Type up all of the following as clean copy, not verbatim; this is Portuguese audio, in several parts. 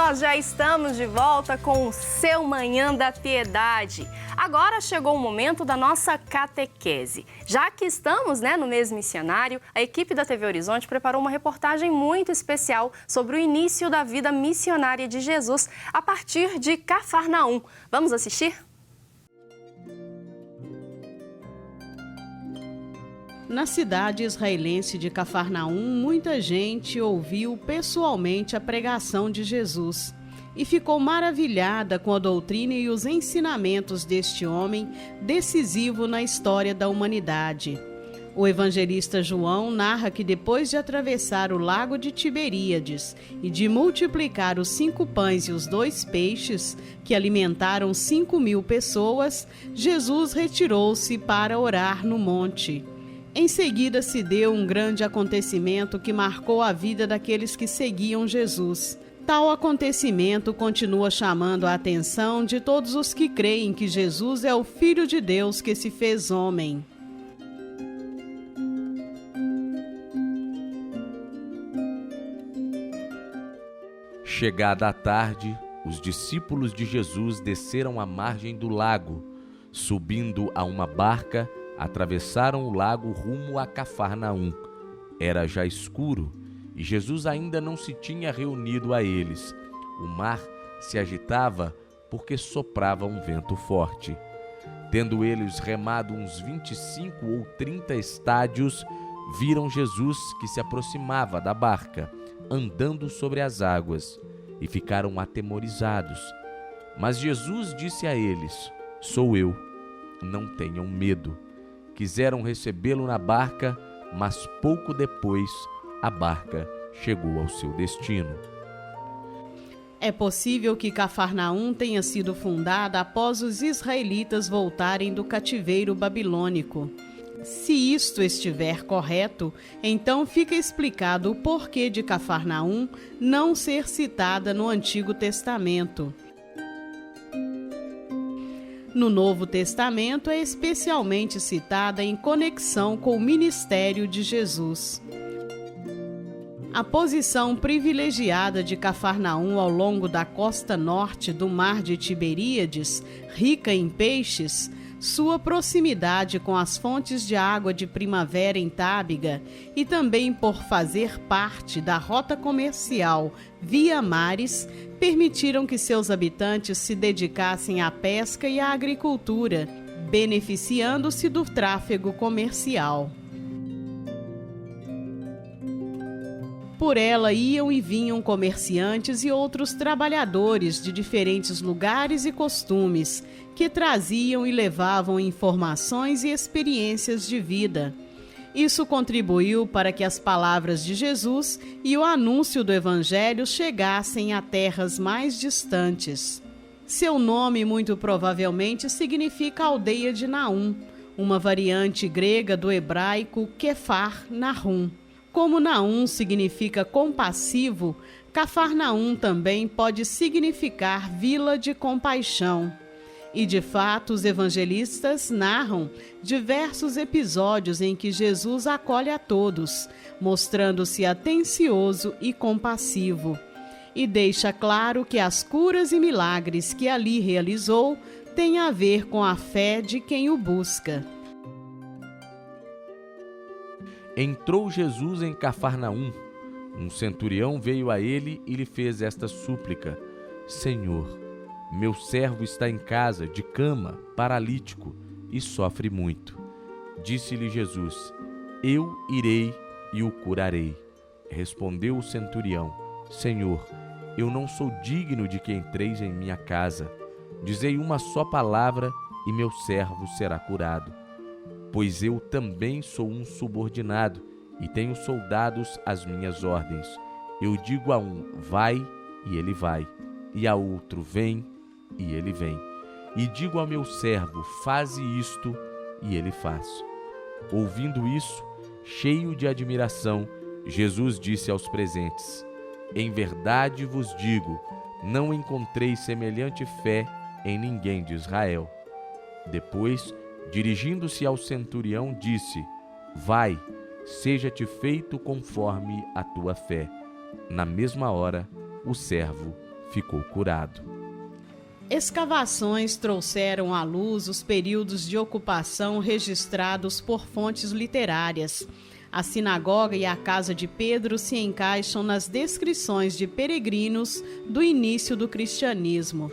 nós já estamos de volta com o seu Manhã da Piedade. Agora chegou o momento da nossa catequese. Já que estamos no mês missionário, a equipe da TV Horizonte preparou uma reportagem muito especial sobre o início da vida missionária de Jesus a partir de Cafarnaum. Vamos assistir? Na cidade israelense de Cafarnaum, muita gente ouviu pessoalmente a pregação de Jesus e ficou maravilhada com a doutrina e os ensinamentos deste homem decisivo na história da humanidade. O evangelista João narra que depois de atravessar o lago de Tiberíades e de multiplicar os 5 pães e os 2 peixes, que alimentaram 5.000 pessoas, Jesus retirou-se para orar no monte. Em seguida se deu um grande acontecimento que marcou a vida daqueles que seguiam Jesus. Tal acontecimento continua chamando a atenção de todos os que creem que Jesus é o Filho de Deus que se fez homem. Chegada a tarde, os discípulos de Jesus desceram à margem do lago. Subindo a uma barca, atravessaram o lago rumo a Cafarnaum. Era já escuro e Jesus ainda não se tinha reunido a eles. O mar se agitava porque soprava um vento forte. Tendo eles remado uns 25 ou 30 estádios, viram Jesus que se aproximava da barca, andando sobre as águas, e ficaram atemorizados. Mas Jesus disse a eles: "Sou eu, não tenham medo." Quiseram recebê-lo na barca, mas pouco depois a barca chegou ao seu destino. É possível que Cafarnaum tenha sido fundada após os israelitas voltarem do cativeiro babilônico. Se isto estiver correto, então fica explicado o porquê de Cafarnaum não ser citada no Antigo Testamento. No Novo Testamento é especialmente citada em conexão com o ministério de Jesus. A posição privilegiada de Cafarnaum ao longo da costa norte do Mar de Tiberíades, rica em peixes, sua proximidade com as fontes de água de primavera em Tábiga e também por fazer parte da rota comercial via mares, permitiram que seus habitantes se dedicassem à pesca e à agricultura, beneficiando-se do tráfego comercial. Por ela iam e vinham comerciantes e outros trabalhadores de diferentes lugares e costumes, que traziam e levavam informações e experiências de vida. Isso contribuiu para que as palavras de Jesus e o anúncio do Evangelho chegassem a terras mais distantes. Seu nome muito provavelmente significa aldeia de Naum, uma variante grega do hebraico Kefar Nahum. Como Naum significa compassivo, Cafarnaum também pode significar vila de compaixão. E de fato, os evangelistas narram diversos episódios em que Jesus acolhe a todos, mostrando-se atencioso e compassivo. E deixa claro que as curas e milagres que ali realizou têm a ver com a fé de quem o busca. Entrou Jesus em Cafarnaum. Um centurião veio a ele e lhe fez esta súplica: "Senhor, meu servo está em casa, de cama, paralítico, e sofre muito." Disse-lhe Jesus: "Eu irei e o curarei." Respondeu o centurião: "Senhor, eu não sou digno de que entreis em minha casa. Dizei uma só palavra e meu servo será curado. Pois eu também sou um subordinado e tenho soldados às minhas ordens. Eu digo a um: vai, e ele vai, e a outro: vem, e ele vem. E digo ao meu servo: faze isto, e ele faz." Ouvindo isso, cheio de admiração, Jesus disse aos presentes: "Em verdade vos digo, não encontrei semelhante fé em ninguém de Israel." Depois, dirigindo-se ao centurião, disse: "Vai, seja-te feito conforme a tua fé." Na mesma hora, o servo ficou curado. Escavações trouxeram à luz os períodos de ocupação registrados por fontes literárias. A sinagoga e a casa de Pedro se encaixam nas descrições de peregrinos do início do cristianismo.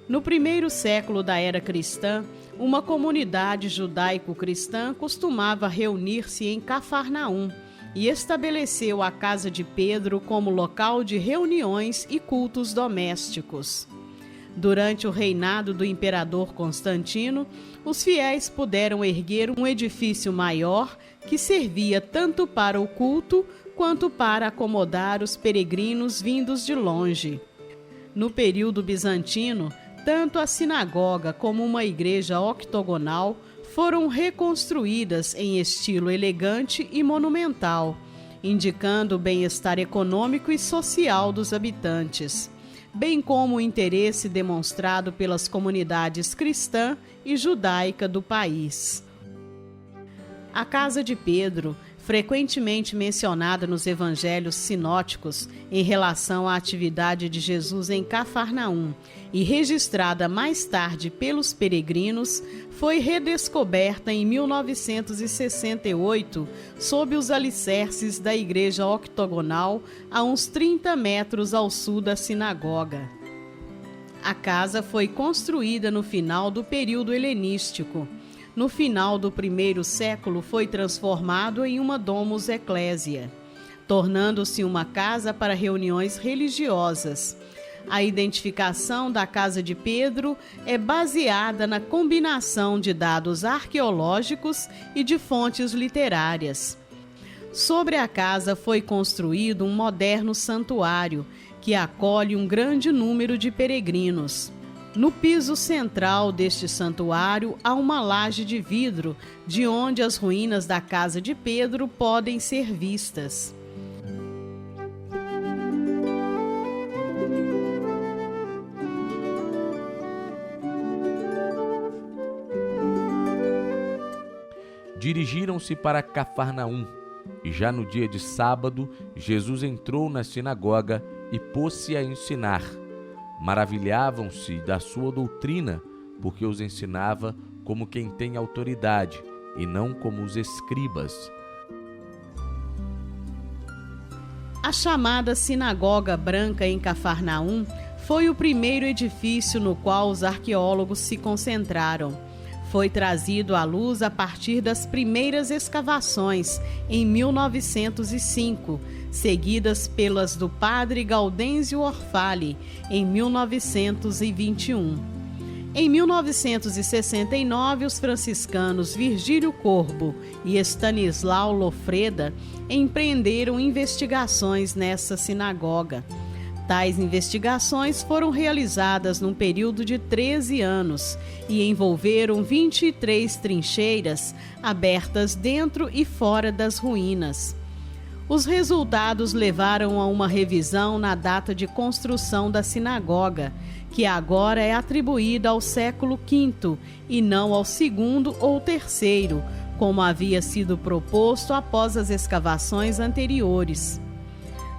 No primeiro século da era cristã, uma comunidade judaico-cristã costumava reunir-se em Cafarnaum e estabeleceu a casa de Pedro como local de reuniões e cultos domésticos. Durante o reinado do imperador Constantino, os fiéis puderam erguer um edifício maior que servia tanto para o culto quanto para acomodar os peregrinos vindos de longe. No período bizantino, tanto a sinagoga como uma igreja octogonal foram reconstruídas em estilo elegante e monumental, indicando o bem-estar econômico e social dos habitantes, bem como o interesse demonstrado pelas comunidades cristã e judaica do país. A casa de Pedro, frequentemente mencionada nos evangelhos sinóticos em relação à atividade de Jesus em Cafarnaum e registrada mais tarde pelos peregrinos, foi redescoberta em 1968 sob os alicerces da igreja octogonal a uns 30 metros ao sul da sinagoga. A casa foi construída no final do período helenístico. No final do primeiro século foi transformado em uma domus ecclesia, tornando-se uma casa para reuniões religiosas. A identificação da casa de Pedro é baseada na combinação de dados arqueológicos e de fontes literárias. Sobre a casa foi construído um moderno santuário que acolhe um grande número de peregrinos. No piso central deste santuário há uma laje de vidro, de onde as ruínas da casa de Pedro podem ser vistas. Dirigiram-se para Cafarnaum, e já no dia de sábado, Jesus entrou na sinagoga e pôs-se a ensinar. Maravilhavam-se da sua doutrina, porque os ensinava como quem tem autoridade, e não como os escribas. A chamada Sinagoga Branca em Cafarnaum foi o primeiro edifício no qual os arqueólogos se concentraram. Foi trazido à luz a partir das primeiras escavações, em 1905, seguidas pelas do padre Gaudênzio Orfali, em 1921. Em 1969, os franciscanos Virgílio Corbo e Estanislau Lofreda empreenderam investigações nessa sinagoga. Tais investigações foram realizadas num período de 13 anos e envolveram 23 trincheiras abertas dentro e fora das ruínas. Os resultados levaram a uma revisão na data de construção da sinagoga, que agora é atribuída ao século V e não ao segundo ou terceiro, como havia sido proposto após as escavações anteriores.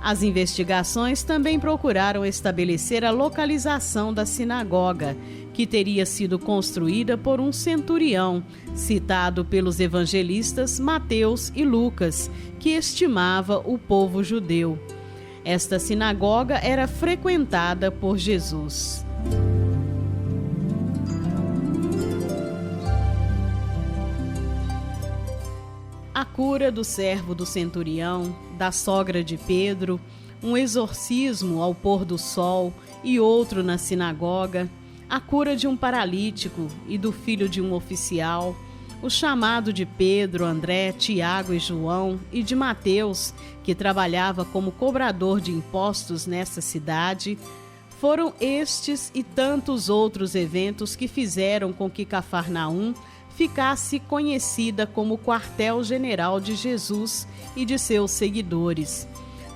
As investigações também procuraram estabelecer a localização da sinagoga, que teria sido construída por um centurião, citado pelos evangelistas Mateus e Lucas, que estimava o povo judeu. Esta sinagoga era frequentada por Jesus. A cura do servo do centurião, da sogra de Pedro, um exorcismo ao pôr do sol e outro na sinagoga, a cura de um paralítico e do filho de um oficial, o chamado de Pedro, André, Tiago e João e de Mateus, que trabalhava como cobrador de impostos nessa cidade, foram estes e tantos outros eventos que fizeram com que Cafarnaum ficasse conhecida como quartel-general de Jesus e de seus seguidores,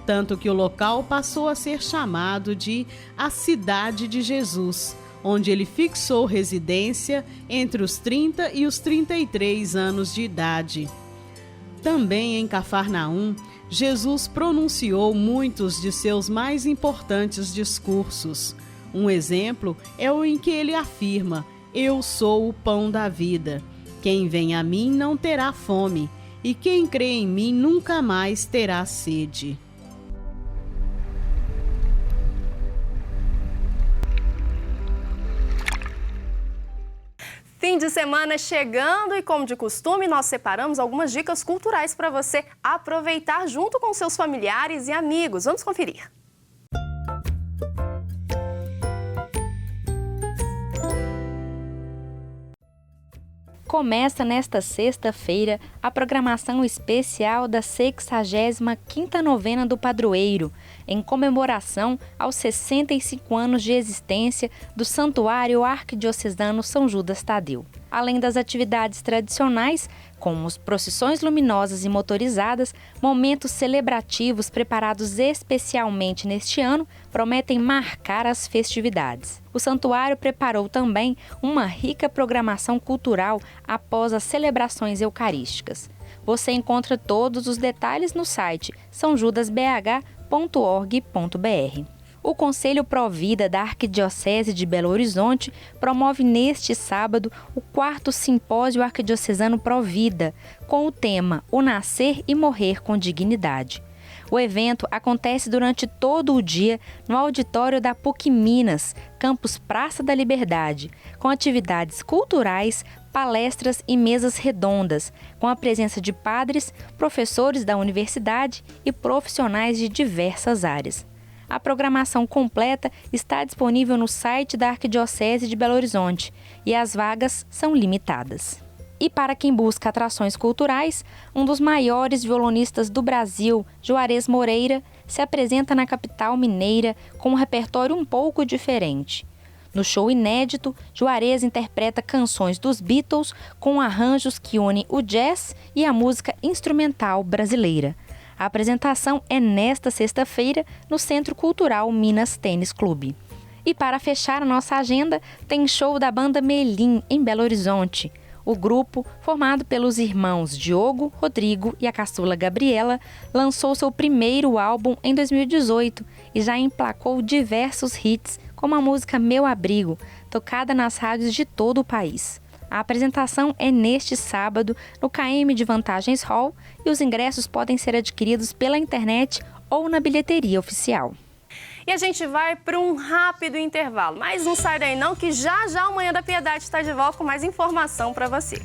tanto que o local passou a ser chamado de a Cidade de Jesus, onde ele fixou residência entre os 30 e os 33 anos de idade. Também em Cafarnaum, Jesus pronunciou muitos de seus mais importantes discursos. Um exemplo é o em que ele afirma: eu sou o pão da vida. Quem vem a mim não terá fome, e quem crê em mim nunca mais terá sede. Fim de semana chegando e, como de costume, nós separamos algumas dicas culturais para você aproveitar junto com seus familiares e amigos. Vamos conferir. Começa nesta sexta-feira a programação especial da 65ª Novena do Padroeiro, em comemoração aos 65 anos de existência do Santuário Arquidiocesano São Judas Tadeu. Além das atividades tradicionais, como as procissões luminosas e motorizadas, momentos celebrativos preparados especialmente neste ano prometem marcar as festividades. O santuário preparou também uma rica programação cultural após as celebrações eucarísticas. Você encontra todos os detalhes no site saojudasbh.org.br. O Conselho Provida da Arquidiocese de Belo Horizonte promove neste sábado o 4º Simpósio Arquidiocesano Provida, com o tema O Nascer e Morrer com Dignidade. O evento acontece durante todo o dia no auditório da PUC Minas, campus Praça da Liberdade, com atividades culturais, palestras e mesas redondas, com a presença de padres, professores da universidade e profissionais de diversas áreas. A programação completa está disponível no site da Arquidiocese de Belo Horizonte e as vagas são limitadas. E para quem busca atrações culturais, um dos maiores violonistas do Brasil, Juarez Moreira, se apresenta na capital mineira com um repertório um pouco diferente. No show inédito, Juarez interpreta canções dos Beatles com arranjos que unem o jazz e a música instrumental brasileira. A apresentação é nesta sexta-feira no Centro Cultural Minas Tênis Clube. E para fechar a nossa agenda, tem show da banda Melim, em Belo Horizonte. O grupo, formado pelos irmãos Diogo, Rodrigo e a caçula Gabriela, lançou seu primeiro álbum em 2018 e já emplacou diversos hits, como a música Meu Abrigo, tocada nas rádios de todo o país. A apresentação é neste sábado no KM de Vantagens Hall e os ingressos podem ser adquiridos pela internet ou na bilheteria oficial. E a gente vai para um rápido intervalo, mas não sai daí não, que já já o Manhã da Piedade está de volta com mais informação para você.